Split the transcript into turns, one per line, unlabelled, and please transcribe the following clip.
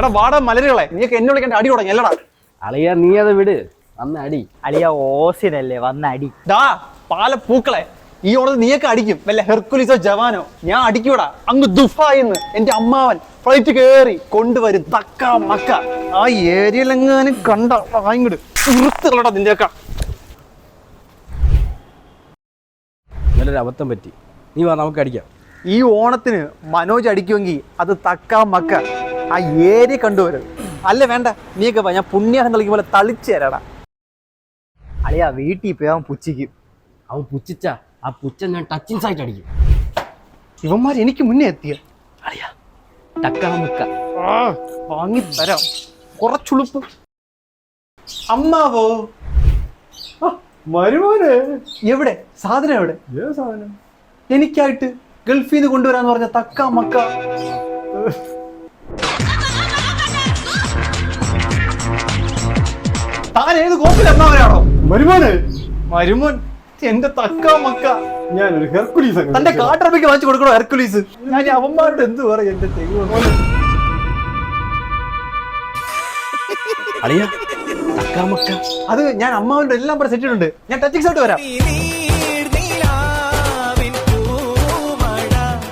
എടാ വാടാ മലരുകളെ, നീക്ക് എന്നെ വിളിക്കേണ്ട അടി തുടങ്ങി അല്ലടാ.
അളിയ നീ അത് വിട്, വന്ന് അടി.
അളിയ ഓസിനല്ലേ വന്ന അടി.
ഡാ പാലപ്പൂക്കളെ, ഈ ഓണത്ത് നീയൊക്കെ അടിക്കും. വല്ല ഹെർക്കുലിസോ ജവാനോ ഞാൻ അടിക്കൂടാ. അങ്ങ് ദുഫായിന്ന് എന്റെ അമ്മാവൻ ഫ്ലൈറ്റ് കേറി കൊണ്ടുവരും തക്ക മക്ക. ആ ഏരിയയിലെങ്ങാനും കണ്ട ഇങ്ങോട്ട് വൃത്തികളടാ നിന്റെയൊക്കെ.
നല്ലൊരു അബദ്ധം പറ്റി, നീ വാ നമുക്ക് അടിക്കാം.
ഈ ഓണത്തിന് മനോജ് അടിക്കുമെങ്കിൽ അത് തക്ക മക്ക ആ ഏരിയ കണ്ടുവരും. അല്ല വേണ്ട, നീയൊക്കെ ഞാൻ പുണ്യാഹം കളിക്കും പോലെ തളിച്ചു തരാടാ.
അളിയ വീട്ടിൽ പോയി അവൻ പുച്ഛിക്കും.
അവൻ പുച്ഛിച്ച ആ പുച്ഛൻ ഞാൻ ടച്ചിങ് സൈറ്റ് അടിക്കും.
ഇവന്മാർ എനിക്ക് മുന്നേ എത്തിയ
അളിയ ടക്കാമുക്ക
വാങ്ങിത്തരാം കുറച്ചുളുപ്പ്. അമ്മാവോ മരുമോനെ എവിടെ സാധനം? എവിടെ സാധനം? എനിക്കായിട്ട് ഗൾഫിൽ നിന്ന് കൊണ്ടുവരാന്ന് പറഞ്ഞ തക്ക മക്ക. താൻ ഏത് കോപ്പിൽ അമ്മാവനാണോ? മരുമോന് മരുമോൻ എന്റെ തക്ക മക്ക. ഞാനൊരു ഹെർക്കുലീസ് തന്റെ കാട്ടറബിക്ക് വാങ്ങിച്ചു കൊടുക്കണോ ഹെർക്കുലീസ്? ഞാൻ അവന്മാരുടെ എന്ത് പറയും എന്റെ ദൈവം.
അളിയ ടക്കാമുക്ക
അത് ഞാൻ അമ്മാവന്റെ എല്ലാം സെറ്റ് ഇട്ടുണ്ട്. ഞാൻ ടച്ചിങ് ഷോട്ട് വരാം.